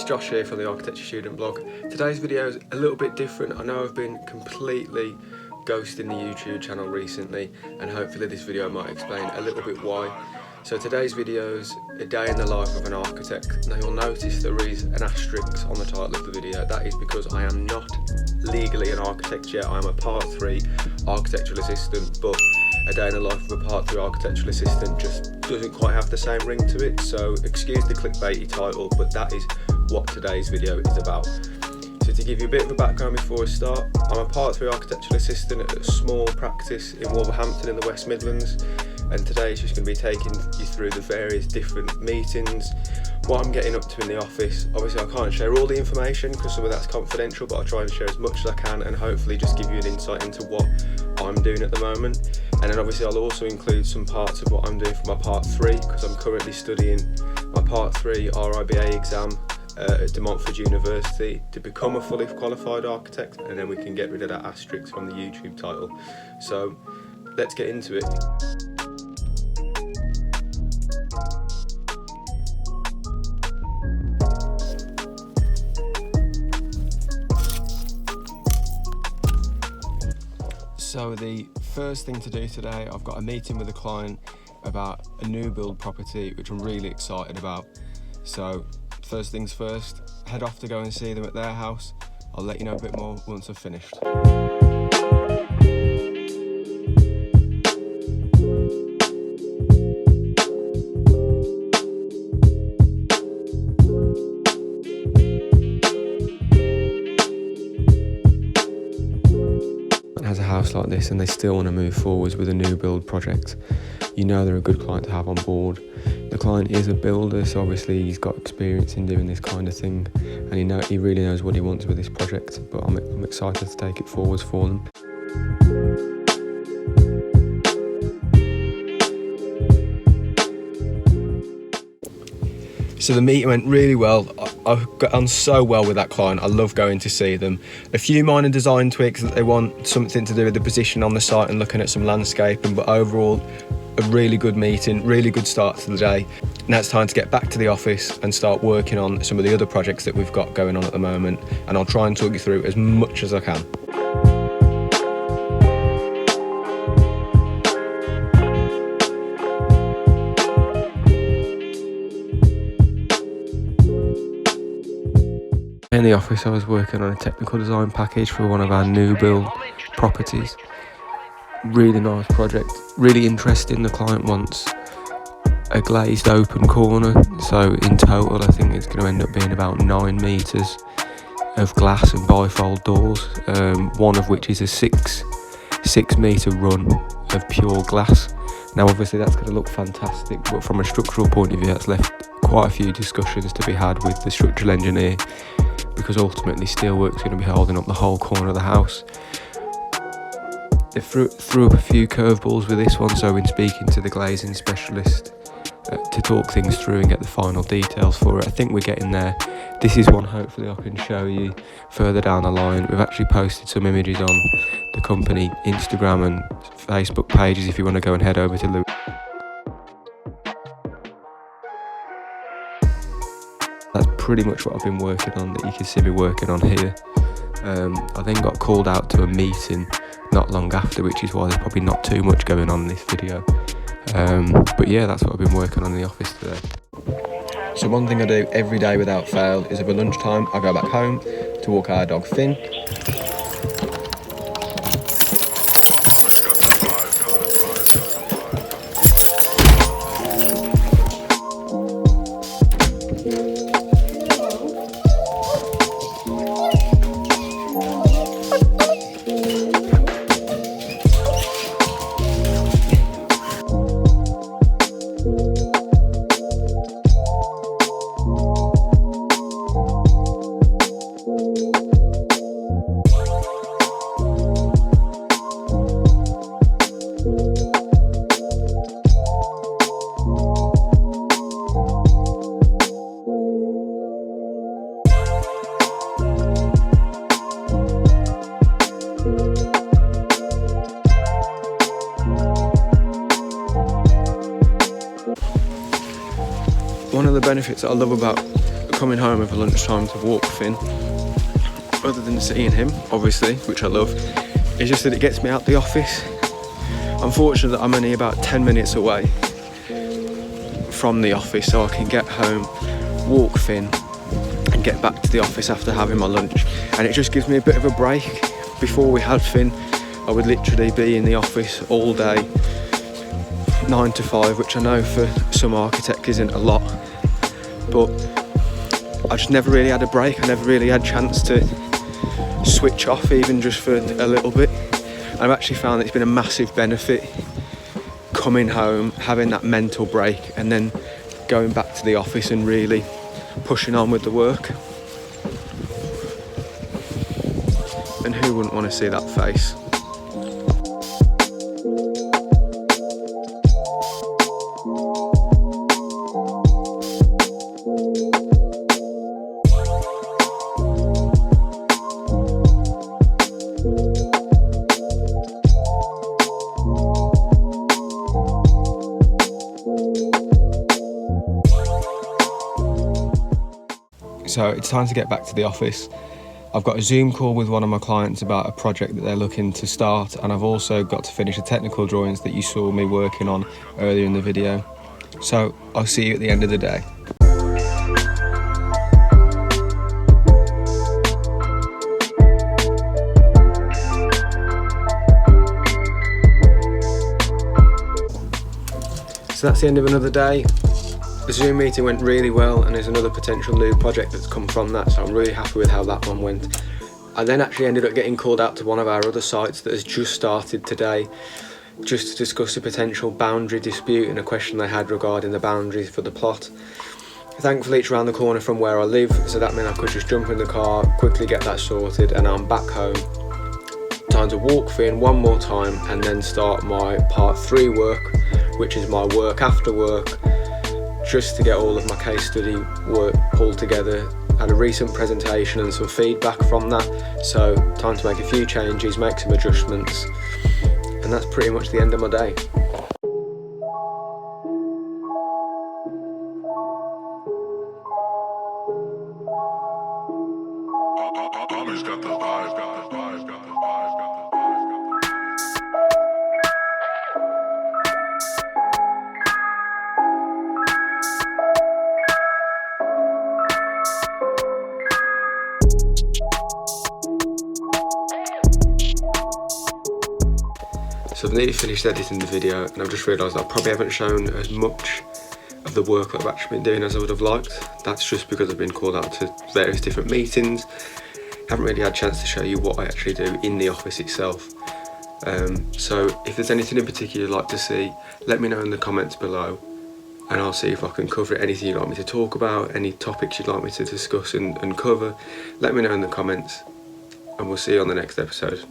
it's Josh here from the Architecture Student blog. Today's video is a little bit different. I know I've been completely ghosting the YouTube channel recently, and hopefully this video might explain a little bit why. So today's video is a day in the life of an architect. Now you'll notice there is an asterisk on the title of the video. That is because I am not legally an architect yet. I am a Part 3 architectural assistant, but a day in the life of a Part 3 architectural assistant just doesn't quite have the same ring to it. So excuse the clickbaity title, but that is what today's video is about. So to give you a bit of a background before I start, I'm a Part 3 architectural assistant at a small practice in Wolverhampton in the West Midlands, and today it's just going to be taking you through the various different meetings, what I'm getting up to in the office. Obviously I can't share all the information because some of that's confidential, but I'll try and share as much as I can and hopefully just give you an insight into what I'm doing at the moment. And then obviously I'll also include some parts of what I'm doing for my Part 3, because I'm currently studying my Part 3 RIBA exam at De Montfort University to become a fully qualified architect, and then we can get rid of that asterisk from the YouTube title. So let's get into it. So the first thing to do today, I've got a meeting with a client about a new build property, which I'm really excited about. So first things first, head off to go and see them at their house. I'll let you know a bit more once I've finished. Has a house like this and they still want to move forwards with a new build project, you know they're a good client to have on board. The client is a builder, so obviously he's got experience in doing this kind of thing, and he really knows what he wants with this project, but I'm excited to take it forwards for them. So the meeting went really well. I got on so well with that client. I love going to see them. A few minor design tweaks that they want, something to do with the position on the site and looking at some landscaping, but overall a really good meeting, really good start to the day. Now it's time to get back to the office and start working on some of the other projects that we've got going on at the moment, and I'll try and talk you through as much as I can. In the office I was working on a technical design package for one of our new build properties. Really nice project, really interesting. The client wants a glazed open corner, so in total I think it's going to end up being about 9 metres of glass and bifold doors, one of which is a 6 metre run of pure glass. Now obviously that's going to look fantastic, but from a structural point of view that's left quite a few discussions to be had with the structural engineer, because ultimately steelwork's going to be holding up the whole corner of the house. They threw up a few curveballs with this one, so in speaking to the glazing specialist to talk things through and get the final details for it, I think we're getting there. This is one hopefully I can show you further down the line. We've actually posted some images on the company Instagram and Facebook pages if you want to go and head over to Lou. That's pretty much what I've been working on, that you can see me working on here. I then got called out to a meeting not long after, which is why there's probably not too much going on in this video. But yeah, that's what I've been working on in the office today. So one thing I do every day without fail is over lunchtime I go back home to walk our dog Finn. One of the benefits that I love about coming home over lunchtime to walk Finn, other than seeing him, obviously, which I love, is just that it gets me out the office. I'm fortunate that I'm only about 10 minutes away from the office, so I can get home, walk Finn, and get back to the office after having my lunch. And it just gives me a bit of a break. Before we had Finn, I would literally be in the office all day, 9 to 5, which I know for some architects isn't a lot, but I just never really had a break. I never really had a chance to switch off, even just for a little bit. I've actually found it's been a massive benefit coming home, having that mental break, and then going back to the office and really pushing on with the work. And who wouldn't want to see that face? So it's time to get back to the office. I've got a Zoom call with one of my clients about a project that they're looking to start, and I've also got to finish the technical drawings that you saw me working on earlier in the video. So I'll see you at the end of the day. So that's the end of another day. The Zoom meeting went really well, and there's another potential new project that's come from that, so I'm really happy with how that one went. I then actually ended up getting called out to one of our other sites that has just started today, just to discuss a potential boundary dispute and a question they had regarding the boundaries for the plot. Thankfully it's around the corner from where I live, so that meant I could just jump in the car, quickly get that sorted, and I'm back home. Time to walk Finn one more time and then start my part 3 work, which is my work after work, just to get all of my case study work pulled together. Had a recent presentation and some feedback from that, so time to make a few changes, make some adjustments, and that's pretty much the end of my day. So I've nearly finished editing the video, and I've just realised I probably haven't shown as much of the work that I've actually been doing as I would have liked. That's just because I've been called out to various different meetings. Haven't really had a chance to show you what I actually do in the office itself. So if there's anything in particular you'd like to see, let me know in the comments below, and I'll see if I can cover it. Anything you'd like me to talk about, any topics you'd like me to discuss and cover, let me know in the comments, and we'll see you on the next episode.